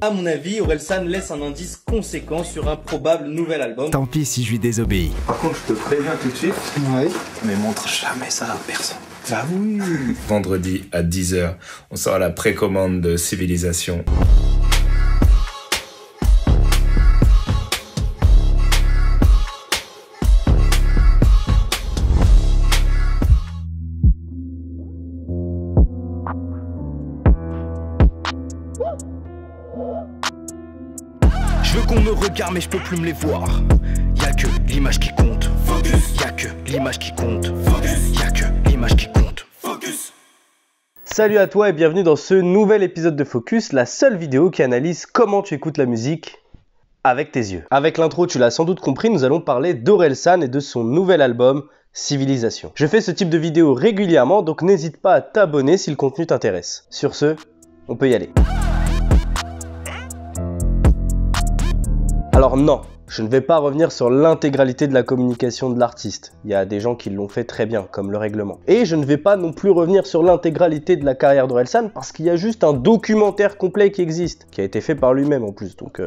À mon avis, Orelsan laisse un indice conséquent sur un probable nouvel album. Tant pis si je lui désobéis. Par contre, je te préviens tout de suite. Ouais. Mais montre jamais ça à personne. Bah oui. Vendredi à 10 h, on sort la précommande de Civilisation. Je veux qu'on me regarde mais je peux plus me les voir. Y'a que l'image qui compte. Focus. Y'a que l'image qui compte. Focus. Y'a que l'image qui compte. Focus. Salut à toi et bienvenue dans ce nouvel épisode de Focus, la seule vidéo qui analyse comment tu écoutes la musique avec tes yeux. Avec l'intro, tu l'as sans doute compris, nous allons parler d'Orelsan et de son nouvel album, Civilisation. Je fais ce type de vidéo régulièrement, donc n'hésite pas à t'abonner si le contenu t'intéresse. Sur ce, on peut y aller. Alors non, je ne vais pas revenir sur l'intégralité de la communication de l'artiste. Il y a des gens qui l'ont fait très bien, comme Le Règlement. Et je ne vais pas non plus revenir sur l'intégralité de la carrière d'Orelsan, parce qu'il y a juste un documentaire complet qui existe, qui a été fait par lui-même en plus, donc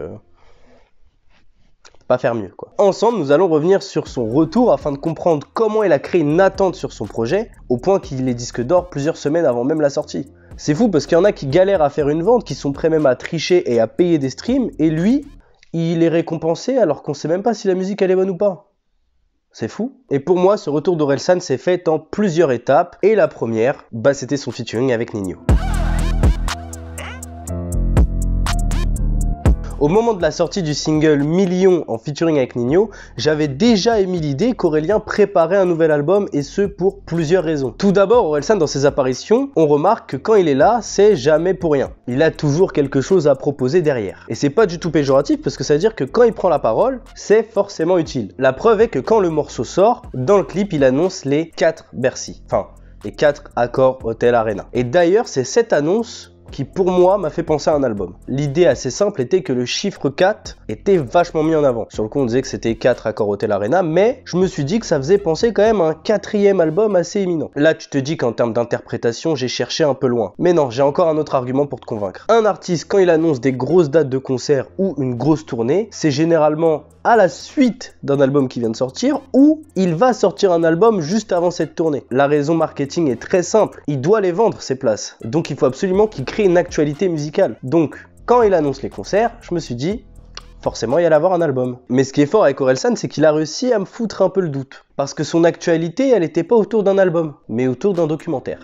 pas faire mieux quoi. Ensemble, nous allons revenir sur son retour afin de comprendre comment il a créé une attente sur son projet, au point qu'il est disque d'or plusieurs semaines avant même la sortie. C'est fou parce qu'il y en a qui galèrent à faire une vente, qui sont prêts même à tricher et à payer des streams, et lui, il est récompensé alors qu'on sait même pas si la musique elle est bonne ou pas. C'est fou. Et pour moi, ce retour d'Orelsan s'est fait en plusieurs étapes. Et la première, c'était son featuring avec Ninho. Au moment de la sortie du single Million en featuring avec Ninho, j'avais déjà émis l'idée qu'Aurélien préparait un nouvel album et ce pour plusieurs raisons. Tout d'abord, Orelsan dans ses apparitions, on remarque que quand il est là, c'est jamais pour rien. Il a toujours quelque chose à proposer derrière. Et c'est pas du tout péjoratif parce que ça veut dire que quand il prend la parole, c'est forcément utile. La preuve est que quand le morceau sort, dans le clip, il annonce les 4 Bercy. Enfin, les 4 accords Hotel Arena. Et d'ailleurs, c'est cette annonce qui pour moi m'a fait penser à un album. L'idée assez simple était que le chiffre 4 était vachement mis en avant. Sur le coup on disait que c'était 4 accords Hotel Arena, mais je me suis dit que ça faisait penser quand même à un 4e album assez éminent. Là tu te dis qu'en termes d'interprétation j'ai cherché un peu loin. Mais non, j'ai encore un autre argument pour te convaincre. Un artiste quand il annonce des grosses dates de concert ou une grosse tournée, c'est généralement à la suite d'un album qui vient de sortir ou il va sortir un album juste avant cette tournée. La raison marketing est très simple, il doit les vendre ces places. Donc il faut absolument qu'il crée une actualité musicale. Donc quand il annonce les concerts, je me suis dit forcément il y allait avoir un album. Mais ce qui est fort avec Orelsan, c'est qu'il a réussi à me foutre un peu le doute. Parce que son actualité, elle n'était pas autour d'un album, mais autour d'un documentaire.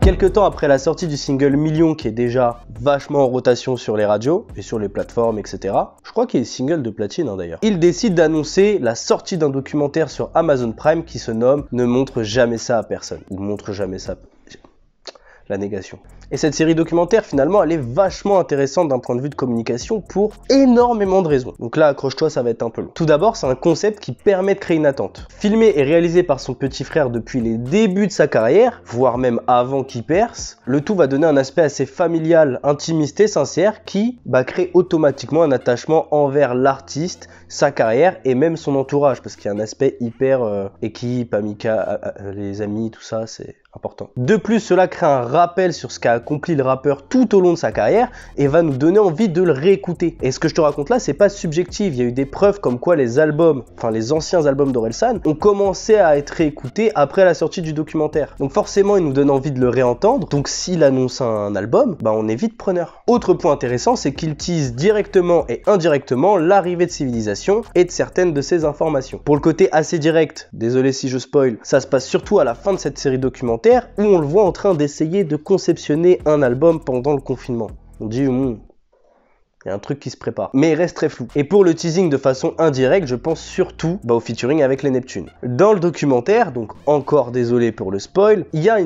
Quelques temps après la sortie du single Million, qui est déjà vachement en rotation sur les radios et sur les plateformes, etc. Je crois qu'il est single de platine d'ailleurs. Il décide d'annoncer la sortie d'un documentaire sur Amazon Prime qui se nomme Ne montre jamais ça à personne. Ou Montre jamais ça. La négation. Et cette série documentaire, finalement, elle est vachement intéressante d'un point de vue de communication pour énormément de raisons. Donc là, accroche-toi, ça va être un peu long. Tout d'abord, c'est un concept qui permet de créer une attente. Filmé et réalisé par son petit frère depuis les débuts de sa carrière, voire même avant qu'il perce, le tout va donner un aspect assez familial, intimiste et sincère qui crée automatiquement un attachement envers l'artiste, sa carrière et même son entourage, parce qu'il y a un aspect hyper équipe, amical, les amis, tout ça, c'est important. De plus, cela crée un rappel sur ce qu'a accompli le rappeur tout au long de sa carrière et va nous donner envie de le réécouter. Et ce que je te raconte là, c'est pas subjectif. Il y a eu des preuves comme quoi les albums, enfin les anciens albums d'Orelsan, ont commencé à être réécoutés après la sortie du documentaire. Donc forcément, il nous donne envie de le réentendre. Donc s'il annonce un album, on est vite preneur. Autre point intéressant, c'est qu'il tease directement et indirectement l'arrivée de Civilisation et de certaines de ses informations. Pour le côté assez direct, désolé si je spoil, ça se passe surtout à la fin de cette série documentaire où on le voit en train d'essayer de conceptionner un album pendant le confinement. On dit, il y a un truc qui se prépare. Mais il reste très flou. Et pour le teasing de façon indirecte, je pense surtout au featuring avec les Neptunes. Dans le documentaire, donc encore désolé pour le spoil, il y a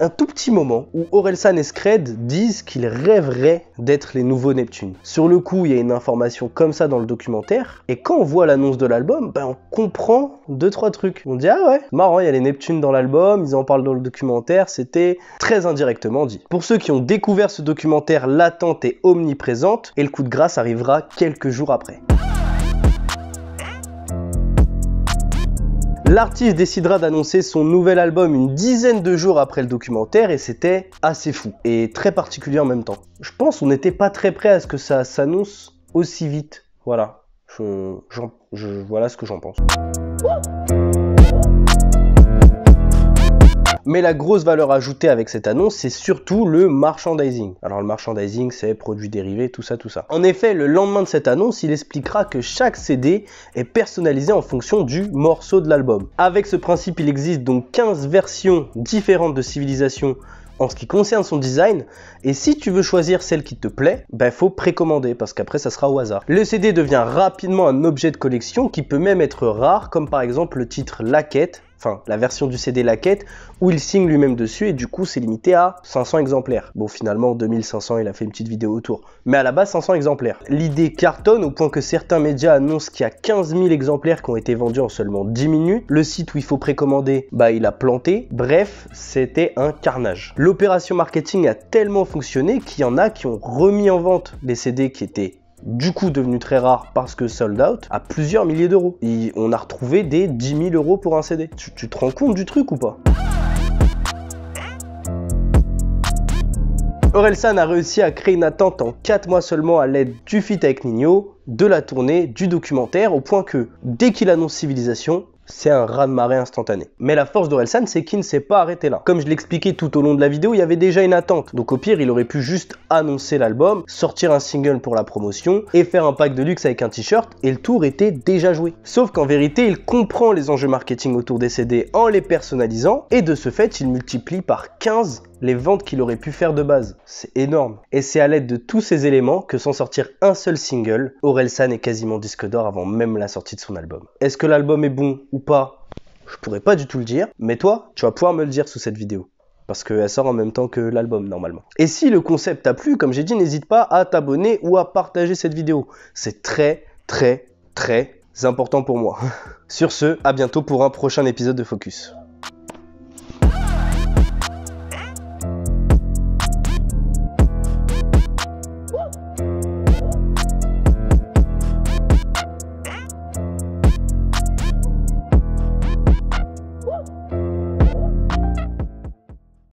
un tout petit moment où Orelsan et Skred disent qu'ils rêveraient d'être les nouveaux Neptunes. Sur le coup, il y a une information comme ça dans le documentaire, et quand on voit l'annonce de l'album, on comprend 2-3 trucs. On dit ah ouais, marrant, il y a les Neptunes dans l'album, ils en parlent dans le documentaire, c'était très indirectement dit. Pour ceux qui ont découvert ce documentaire, l'attente est omniprésente, et le coup de grâce arrivera quelques jours après. L'artiste décidera d'annoncer son nouvel album une dizaine de jours après le documentaire et c'était assez fou et très particulier en même temps. Je pense qu'on n'était pas très prêt à ce que ça s'annonce aussi vite. Voilà, voilà ce que j'en pense. Mais la grosse valeur ajoutée avec cette annonce, c'est surtout le merchandising. Alors le merchandising, c'est produits dérivés, tout ça. En effet, le lendemain de cette annonce, il expliquera que chaque CD est personnalisé en fonction du morceau de l'album. Avec ce principe, il existe donc 15 versions différentes de Civilisation en ce qui concerne son design, et si tu veux choisir celle qui te plaît, faut précommander parce qu'après ça sera au hasard. Le CD devient rapidement un objet de collection qui peut même être rare, comme par exemple le titre La Quête, enfin la version du CD La Quête, où il signe lui-même dessus et du coup c'est limité à 500 exemplaires. Bon finalement 2500 il a fait une petite vidéo autour, mais à la base 500 exemplaires. L'idée cartonne au point que certains médias annoncent qu'il y a 15 000 exemplaires qui ont été vendus en seulement 10 minutes. Le site où il faut précommander, il a planté. Bref, c'était un carnage. L'opération marketing a tellement fonctionné qu'il y en a qui ont remis en vente les CD qui étaient du coup devenu très rare parce que sold out à plusieurs milliers d'euros. Et on a retrouvé des 10 000 euros pour un CD. Tu te rends compte du truc ou pas? Orelsan a réussi à créer une attente en 4 mois seulement à l'aide du feat avec Ninho, de la tournée, du documentaire, au point que dès qu'il annonce Civilisation, c'est un raz-de-marée instantané. Mais la force d'Orelsan, c'est qu'il ne s'est pas arrêté là. Comme je l'expliquais tout au long de la vidéo, il y avait déjà une attente. Donc au pire, il aurait pu juste annoncer l'album, sortir un single pour la promotion et faire un pack de luxe avec un t-shirt et le tour était déjà joué. Sauf qu'en vérité, il comprend les enjeux marketing autour des CD en les personnalisant et de ce fait, il multiplie par 15 les ventes qu'il aurait pu faire de base. C'est énorme. Et c'est à l'aide de tous ces éléments que sans sortir un seul single, Orelsan est quasiment disque d'or avant même la sortie de son album. Est-ce que l'album est bon ou pas? Je pourrais pas du tout le dire, mais toi, tu vas pouvoir me le dire sous cette vidéo. Parce qu'elle sort en même temps que l'album normalement. Et si le concept t'a plu, comme j'ai dit, n'hésite pas à t'abonner ou à partager cette vidéo. C'est très important pour moi. Sur ce, à bientôt pour un prochain épisode de Focus.